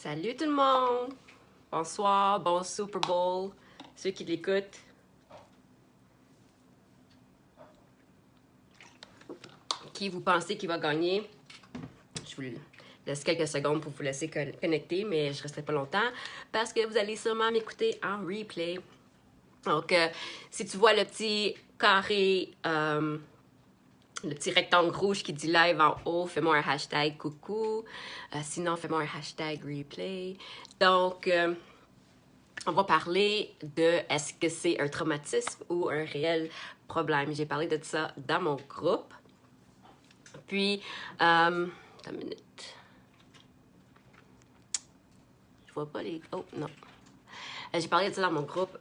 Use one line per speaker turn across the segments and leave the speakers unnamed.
Salut tout le monde! Bonsoir, bon Super Bowl, ceux qui l'écoutent. Qui vous pensez qui va gagner? Je vous laisse quelques secondes pour vous laisser connecter, mais je ne resterai pas longtemps parce que vous allez sûrement m'écouter en replay. Donc, si tu vois le petit carré, le petit rectangle rouge qui dit live en haut, fais-moi un hashtag coucou. Sinon, fais-moi un hashtag replay. Donc, on va parler de est-ce que c'est un traumatisme ou un réel problème. J'ai parlé de ça dans mon groupe. Puis, attends une minute. Je vois pas les... Oh, non. J'ai parlé de ça dans mon groupe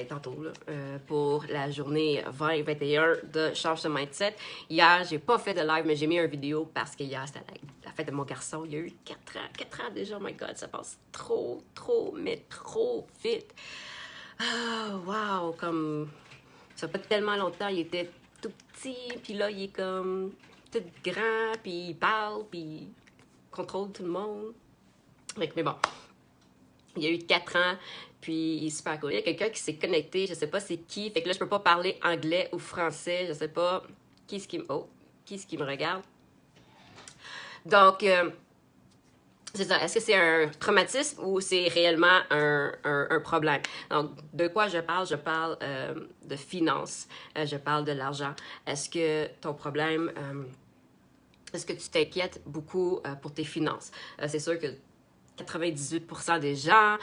tantôt là, pour la journée 20-21 de Change de Mindset. Hier, j'ai pas fait de live, mais j'ai mis une vidéo parce que hier, c'était la fête de mon garçon. Il y a eu 4 ans déjà. Oh my God, ça passe trop vite. Ah, wow, comme... Ça fait pas tellement longtemps, il était tout petit, puis là, il est comme tout grand, puis il parle, puis il contrôle tout le monde. Mais bon, il y a eu 4 ans, puis il est super cool. Il y a quelqu'un qui s'est connecté, je sais pas c'est qui, fait que là, je peux pas parler anglais ou français, je sais pas qui est-ce qui me regarde. Donc, c'est ça. Est-ce que c'est un traumatisme ou c'est réellement un problème? Donc, de quoi je parle? Je parle de finances. Je parle de l'argent. Est-ce que ton problème... est-ce que tu t'inquiètes beaucoup pour tes finances? C'est sûr que 98% des gens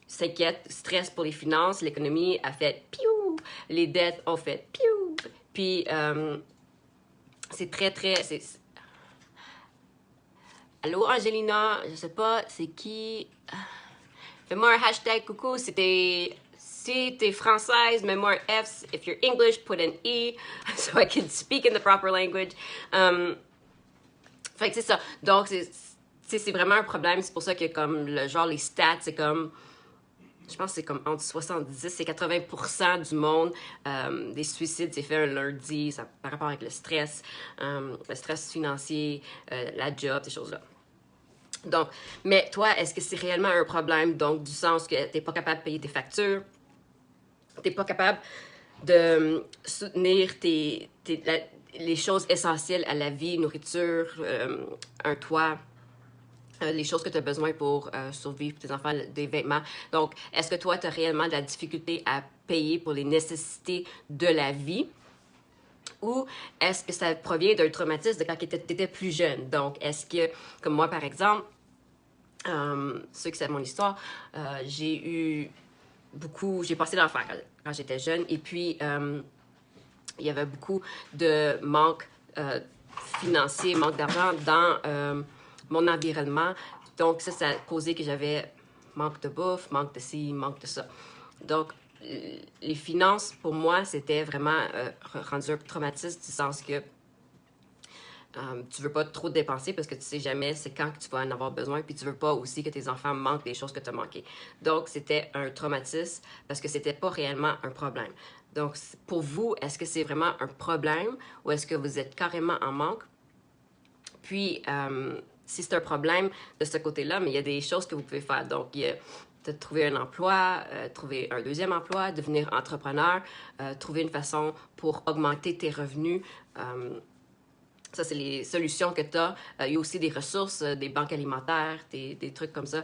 s'inquiètent, stressent pour les finances. L'économie a fait piou! Les dettes ont fait piou! Puis, c'est très... Allô, Angelina, je sais pas, c'est qui? Fais-moi un hashtag coucou si t'es française, mets-moi un F. If you're English, put an E so I can speak in the proper language. Fait que c'est ça. Donc, c'est vraiment un problème. C'est pour ça que comme les stats, c'est comme... Je pense que c'est comme entre 70 et 80% du monde des suicides, c'est fait un lundi, ça, par rapport avec le stress financier, la job, ces choses-là. Donc, mais toi, est-ce que c'est réellement un problème? Donc, du sens que tu n'es pas capable de payer tes factures, tu n'es pas capable de soutenir les choses essentielles à la vie, nourriture, un toit, les choses que tu as besoin pour survivre, tes enfants, des vêtements. Donc, est-ce que toi, tu as réellement de la difficulté à payer pour les nécessités de la vie? Ou est-ce que ça provient d'un traumatisme de quand tu étais plus jeune? Donc, est-ce que, comme moi, par exemple, ceux qui savent mon histoire, j'ai passé l'enfer quand j'étais jeune, et puis il y avait beaucoup de manque financier, manque d'argent dans mon environnement. Donc ça a causé que j'avais manque de bouffe, manque de ci, manque de ça. Donc, les finances, pour moi, c'était vraiment rendu un traumatisme du sens que tu veux pas trop dépenser parce que tu sais jamais c'est quand que tu vas en avoir besoin, puis tu veux pas aussi que tes enfants manquent des choses que tu as manquées. Donc, c'était un traumatisme parce que c'était pas réellement un problème. Donc, pour vous, est-ce que c'est vraiment un problème ou est-ce que vous êtes carrément en manque? Puis, si c'est un problème de ce côté-là, mais il y a des choses que vous pouvez faire. Donc, il y a de trouver un emploi, trouver un deuxième emploi, devenir entrepreneur, trouver une façon pour augmenter tes revenus. Ça, c'est les solutions que tu as. Il y a aussi des ressources, des banques alimentaires, des trucs comme ça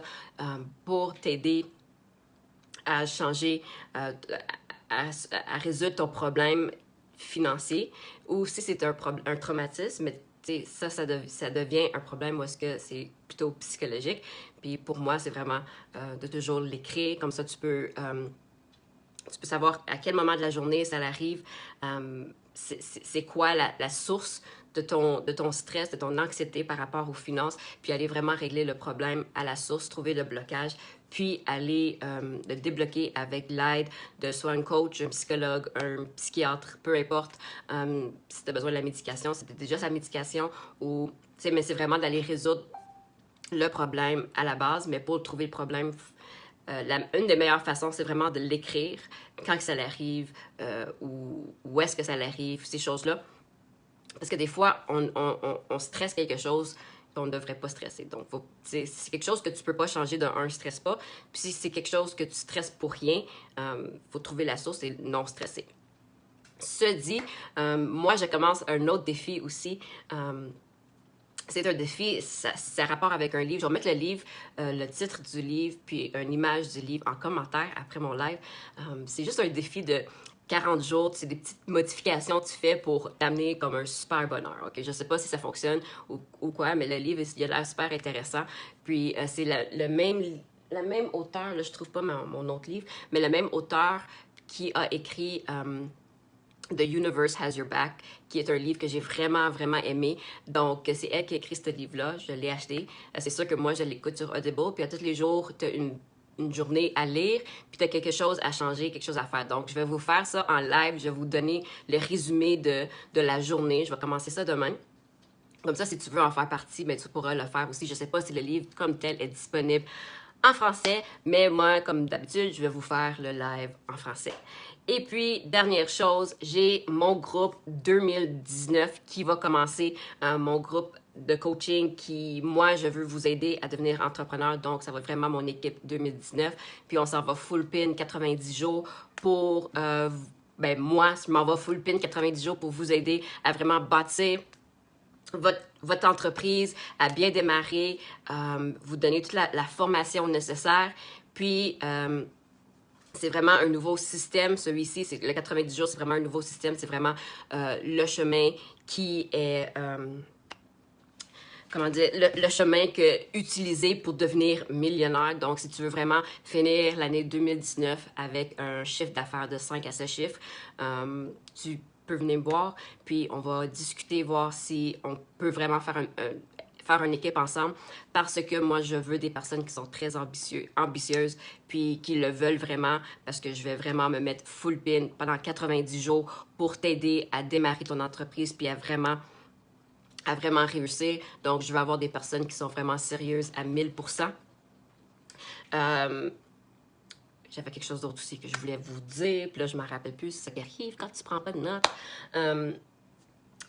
pour t'aider à changer, à résoudre ton problème financier. Ou si c'est un traumatisme, mais ça devient un problème où est-ce que c'est plutôt psychologique. Puis pour moi, c'est vraiment de toujours l'écrire. Comme ça, tu peux savoir à quel moment de la journée ça arrive. C'est quoi la source de ton stress, de ton anxiété par rapport aux finances, puis aller vraiment régler le problème à la source, trouver le blocage, puis aller le débloquer avec l'aide de soit un coach, un psychologue, un psychiatre, peu importe. Si tu as besoin de la médication, c'était déjà sa médication, ou, mais c'est vraiment d'aller résoudre le problème à la base, mais pour trouver le problème, une des meilleures façons, c'est vraiment de l'écrire quand que ça l'arrive, ou où est-ce que ça l'arrive, ces choses-là. Parce que des fois, on stresse quelque chose on ne devrait pas stresser. Donc, c'est quelque chose que tu ne peux pas changer de un, stresse pas. Puis si c'est quelque chose que tu stresses pour rien, faut trouver la source et non stresser. Ce dit, moi, je commence un autre défi aussi. C'est un défi, ça a rapport avec un livre. Je vais mettre le livre, le titre du livre, puis une image du livre en commentaire après mon live. C'est juste un défi de 40 jours. C'est des petites modifications que tu fais pour t'amener comme un super bonheur. Okay? Je ne sais pas si ça fonctionne ou quoi, mais le livre, il a l'air super intéressant. Puis c'est la même auteur, là, je ne trouve pas mon autre livre, mais le même auteur qui a écrit... The Universe Has Your Back, qui est un livre que j'ai vraiment, vraiment aimé. Donc, c'est elle qui a écrit ce livre-là. Je l'ai acheté. C'est sûr que moi, je l'écoute sur Audible. Puis, à tous les jours, tu as une journée à lire, puis tu as quelque chose à changer, quelque chose à faire. Donc, je vais vous faire ça en live. Je vais vous donner le résumé de la journée. Je vais commencer ça demain. Comme ça, si tu veux en faire partie, ben, tu pourras le faire aussi. Je ne sais pas si le livre comme tel est disponible en français, mais moi, comme d'habitude, je vais vous faire le live en français. Et puis, dernière chose, j'ai mon groupe 2019 qui va commencer, mon groupe de coaching qui, moi, je veux vous aider à devenir entrepreneur. Donc, ça va être vraiment mon équipe 2019. Puis, on s'en va full pin 90 jours pour, ben moi, je m'en vais full pin 90 jours pour vous aider à vraiment bâtir votre entreprise, à bien démarrer, vous donner toute la formation nécessaire. Puis, c'est vraiment un nouveau système. Celui-ci, c'est le 90 jours, c'est vraiment un nouveau système. C'est vraiment le chemin qui est... comment dire, le chemin utilisé pour devenir millionnaire. Donc, si tu veux vraiment finir l'année 2019 avec un chiffre d'affaires de 5 à 7 chiffres, tu peux venir me voir, puis on va discuter, voir si on peut vraiment faire une équipe ensemble, parce que moi, je veux des personnes qui sont très ambitieuses, puis qui le veulent vraiment, parce que je vais vraiment me mettre full pin pendant 90 jours pour t'aider à démarrer ton entreprise, puis à vraiment réussir. Donc, je vais avoir des personnes qui sont vraiment sérieuses à 1000%. J'avais quelque chose d'autre aussi que je voulais vous dire, puis là, je ne me rappelle plus, c'est ça qui arrive quand tu ne prends pas de notes.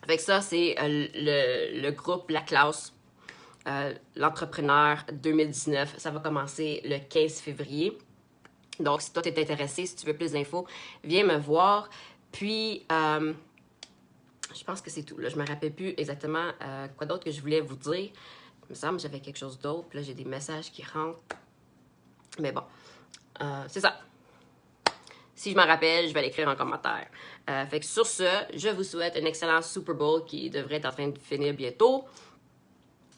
Avec ça, c'est le groupe La Classe, l'entrepreneur 2019. Ça va commencer le 15 février. Donc, si toi, tu es intéressé, si tu veux plus d'infos, viens me voir. Puis, je pense que c'est tout. Là, je ne me rappelle plus exactement quoi d'autre que je voulais vous dire. Il me semble que j'avais quelque chose d'autre. Puis là, j'ai des messages qui rentrent. Mais bon, c'est ça. Si je m'en rappelle, je vais l'écrire en commentaire. Fait que sur ce, je vous souhaite un excellent Super Bowl qui devrait être en train de finir bientôt.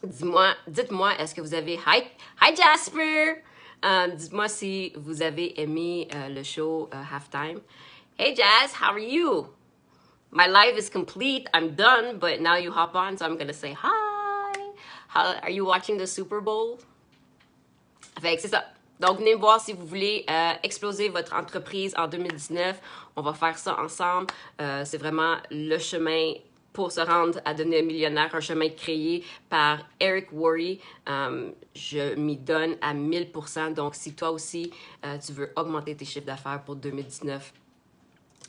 Dites-moi, est-ce que vous avez... Hi Jasper! Dites-moi si vous avez aimé le show Halftime. Hey Jazz, how are you? My live is complete. I'm done, but now you hop on, so I'm gonna say hi. Are you watching the Super Bowl? Fait que c'est ça. Donc, venez me voir si vous voulez exploser votre entreprise en 2019. On va faire ça ensemble. C'est vraiment le chemin pour se rendre à devenir millionnaire, un chemin créé par Eric Worre. Je m'y donne à 1000%. Donc, si toi aussi, tu veux augmenter tes chiffres d'affaires pour 2019,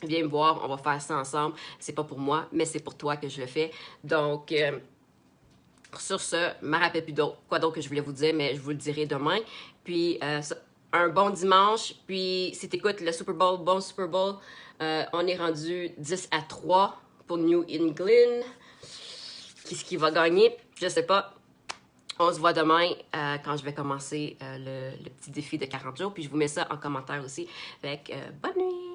viens me voir, on va faire ça ensemble. C'est pas pour moi, mais c'est pour toi que je le fais. Donc, sur ce, je ne me rappelle plus quoi d'autre que je voulais vous dire, mais je vous le dirai demain. Puis, un bon dimanche. Puis, si tu écoutes le Super Bowl, bon Super Bowl, on est rendu 10-3 pour New England. Qu'est-ce qui va gagner? Je ne sais pas. On se voit demain quand je vais commencer le petit défi de 40 jours. Puis, je vous mets ça en commentaire aussi. Fait que, bonne nuit!